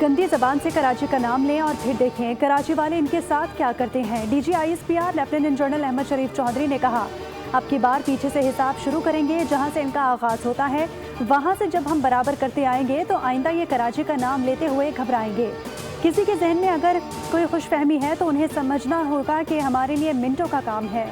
گندی زبان سے کراچی کا نام لیں اور پھر دیکھیں کراچی والے ان کے ساتھ کیا کرتے ہیں۔ D G I S P R lieutenant general Ahmad Sharif Chaudhry نے کہا، اب کی بار پیچھے سے حساب شروع کریں گے، جہاں سے ان کا آغاز ہوتا ہے وہاں سے جب ہم برابر کرتے آئیں گے تو آئندہ یہ کراچی کا نام لیتے ہوئے گھبرائیں گے۔ کسی کے ذہن میں اگر کوئی خوش فہمی ہے تو انہیں سمجھنا ہوگا کہ ہمارے لیے منٹوں کا کام ہے۔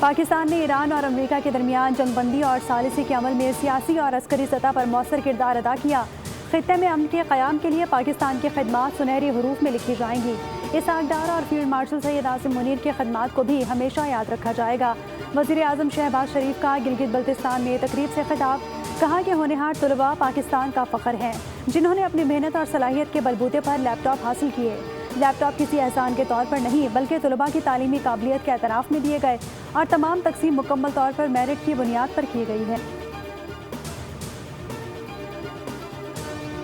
پاکستان نے ایران اور امریکہ کے درمیان جنگ بندی اور ثالثی کے عمل میں سیاسی اور عسکری سطح پر مؤثر کردار ادا کیا۔ خطے میں امن کے قیام کے لیے پاکستان کی خدمات سنہری حروف میں لکھی جائیں گی۔ اسحاق ڈار اور فیلڈ مارشل سید عاصم منیر کی خدمات کو بھی ہمیشہ یاد رکھا جائے گا۔ وزیر اعظم شہباز شریف کا گلگت بلتستان میں تقریب سے خطاب، کہا کہ ہونہار طلباء پاکستان کا فخر ہیں، جنہوں نے اپنی محنت اور صلاحیت کے بلبوتے پر لیپ ٹاپ حاصل کیے۔ لیپ ٹاپ کسی احسان کے طور پر نہیں بلکہ طلباء کی تعلیمی قابلیت کے اعتراف میں دیے گئے اور تمام تقسیم مکمل طور پر میرٹ کی بنیاد پر کی گئی ہے۔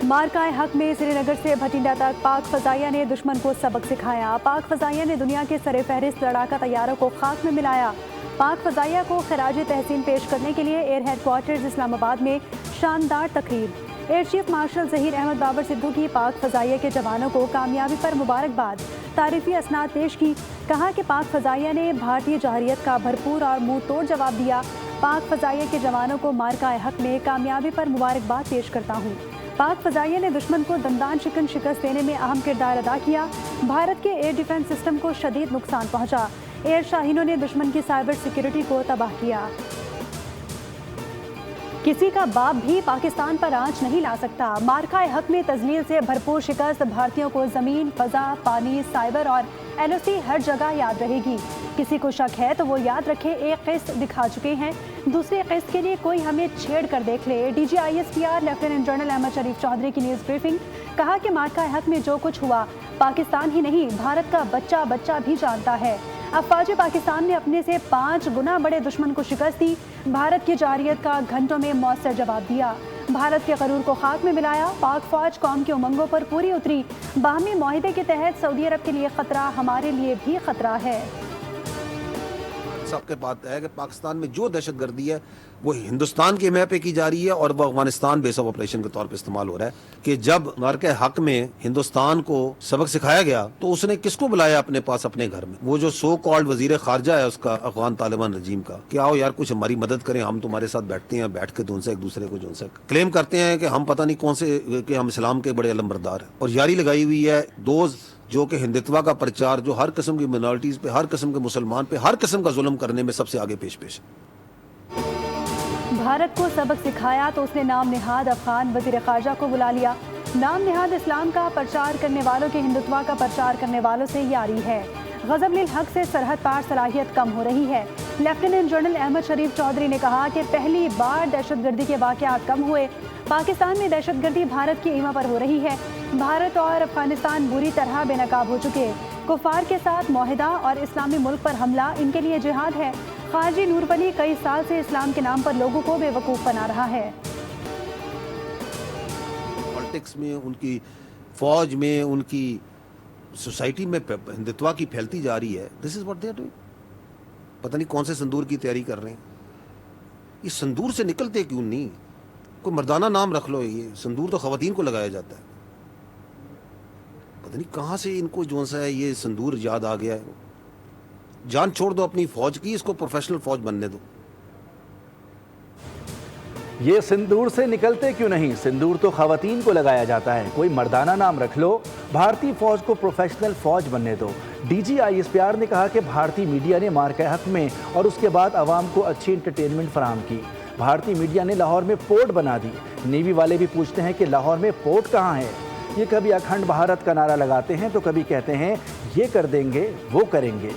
مارکہ حق میں سری نگر سے بھٹنڈا تک پاک فضائیہ نے دشمن کو سبق سکھایا۔ پاک فضائیہ نے دنیا کے سر فہرست لڑاکا طیاروں کو خاک میں ملایا۔ پاک فضائیہ کو خراج تحسین پیش کرنے کے لیے ایئر ہیڈ کوارٹرز اسلام آباد میں شاندار تقریب۔ Air chief marshal Zaheer Ahmed Babar Sidhu کی پاک فضائیہ کے جوانوں کو کامیابی پر مبارکباد، تعریفی اسناد پیش کی، کہا کہ پاک فضائیہ نے بھارتی جارحیت کا بھرپور اور منہ توڑ جواب دیا۔ پاک فضائیہ کے جوانوں کو مارکہ حق میں کامیابی پر مبارکباد پیش کرتا ہوں۔ پاک فضائیہ نے دشمن کو دندان شکن شکست دینے میں اہم کردار ادا کیا۔ بھارت کے ایئر ڈیفنس سسٹم کو شدید نقصان پہنچا۔ ایئر شاہینوں نے دشمن کی سائبر سیکیورٹی کو تباہ کیا۔ کسی کا باپ بھی پاکستان پر آنچ نہیں لا سکتا۔ مارکہ حق میں تذلیل سے بھرپور شکست بھارتیوں کو زمین، فضا، پانی، سائبر اور ایل او سی ہر جگہ یاد رہے گی۔ کسی کو شک ہے تو وہ یاد رکھے ایک قسط دکھا چکے ہیں، دوسرے قسط کے لیے کوئی ہمیں چھیڑ کر دیکھ لے۔ D G I S P R lieutenant general Ahmad Sharif Chaudhry کی نیوز بریفنگ، کہا کہ مارکہ حق میں جو کچھ ہوا پاکستان ہی نہیں بھارت کا بچہ بچہ بھی جانتا ہے۔ افواج پاکستان نے اپنے سے 5 گنا بڑے دشمن کو شکست دی، بھارت کی جارحیت کا گھنٹوں میں مؤثر جواب دیا، بھارت کے غرور کو خاک میں ملایا۔ پاک فوج قوم کے امنگوں پر پوری اتری۔ باہمی معاہدے کے تحت سعودی عرب کے لیے خطرہ ہمارے لیے بھی خطرہ ہے۔ سب کے بات ہے کہ پاکستان میں جو دہشت گردی ہے وہ ہندوستان کے میپ پہ کی جا رہی ہے اور وہ افغانستان بیس آف آپریشن کے طور پہ استعمال ہو رہا ہے کہ جب مارکہ حق میں ہندوستان کو سبق سکھایا گیا تو اس نے کس کو بلایا اپنے پاس اپنے گھر میں؟ وہ جو سو کالڈ وزیر خارجہ ہے اس کا افغان طالبان رجیم کا کہ آؤ یار کچھ ہماری مدد کریں، ہم تمہارے ساتھ بیٹھتے ہیں، بیٹھ کے تو ان سے ایک دوسرے کو جو ان سے کلیم کرتے ہیں کہ ہم پتہ نہیں کون سے کہ ہم اسلام کے بڑے علمبردار ہیں، اور یاری لگائی ہوئی ہے دوز جو کہ ہندتوا کا پرچار، جو ہر قسم کی منارٹیز پہ، ہر قسم کے مسلمان پہ، ہر قسم کا ظلم کرنے میں سب سے آگے پیش ہے۔ بھارت کو سبق سکھایا تو اس نے نام نہاد افغان وزیر خارجہ کو بلا لیا۔ نام نہاد اسلام کا پرچار کرنے والوں کے ہندتوا کا پرچار کرنے والوں سے یاری ہے۔ غضب للحق سے سرحد پار صلاحیت کم ہو رہی ہے۔ لیفٹیننٹ جنرل احمد شریف چودھری نے کہا کہ پہلی بار دہشت گردی کے واقعات کم ہوئے۔ پاکستان میں دہشت گردی بھارت کی ایما پر ہو رہی ہے۔ بھارت اور افغانستان بری طرح بے نقاب ہو چکے۔ کفار کے ساتھ معاہدہ اور اسلامی ملک پر حملہ ان کے لیے جہاد ہے۔ خارجی نور ولی کئی سال سے اسلام کے نام پر لوگوں کو بے وقوف بنا رہا ہے۔ پالیٹکس میں، ان کی فوج میں، ان کی سوسائٹی میں ہندتوا کی پھیلتی جا رہی ہے۔ This is what they are doing. پتہ نہیں کون سے سندور کی تیاری کر رہے ہیں۔ یہ سندور سے نکلتے کیوں نہیں؟ کوئی مردانہ نام رکھ لو۔ یہ سندور تو خواتین کو لگایا جاتا ہے۔ پتہ نہیں کہاں سے ان کو جو سا ہے یہ سندور یاد آ گیا ہے۔ جان چھوڑ دو اپنی فوج کی، اس کو پروفیشنل فوج بننے دو۔ یہ سندور سے نکلتے کیوں نہیں؟ سندور تو خواتین کو لگایا جاتا ہے۔ کوئی مردانہ نام رکھ لو، بھارتی فوج کو پروفیشنل فوج بننے دو۔ D G I S P R نے کہا کہ بھارتی میڈیا نے مارکہ حق میں اور اس کے بعد عوام کو اچھی انٹرٹینمنٹ فراہم کی۔ بھارتی میڈیا نے لاہور میں پورٹ بنا دی۔ نیوی والے بھی پوچھتے ہیں کہ لاہور میں پورٹ کہاں ہے؟ یہ کبھی اکھنڈ بھارت کا نعرہ لگاتے ہیں تو کبھی کہتے ہیں یہ کر دیں گے، وہ کریں گے۔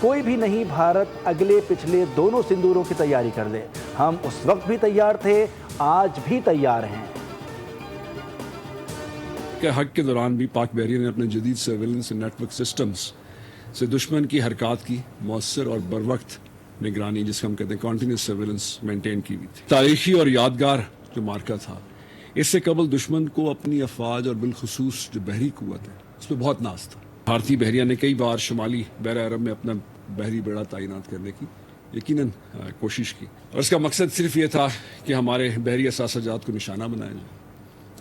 کوئی بھی نہیں بھارت اگلے پچھلے دونوں سندوروں کی تیاری کر دے۔ ہم اس وقت بھی تیار تھے، آج بھی تیار ہیں۔ کہ حق کے دوران بھی پاک بحریہ نے اپنے جدید سرویلنس نیٹ ورک سسٹمز سے دشمن کی حرکات کی مؤثر اور بروقت نگرانی، جس کو ہم کہتے ہیں کنٹینیوس سرویلنس، مینٹین کی ہوئی تھی۔ تاریخی اور یادگار جو مارکہ تھا، اس سے قبل دشمن کو اپنی افواج اور بالخصوص جو بحری قوت ہے اس پہ بہت ناز تھا۔ بھارتی بحریہ نے کئی بار شمالی بحر عرب میں اپنا بحری بیڑا تعینات کرنے کی یقیناً کوشش کی، اور اس کا مقصد صرف یہ تھا کہ ہمارے بحری اثاثہ جات کو نشانہ بنایا جائے۔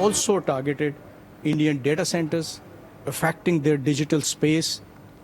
Also targeted Indian data centers, affecting their digital space,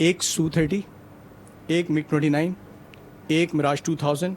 1 Su-30, 1 MiG-29, 1 Mirage 2000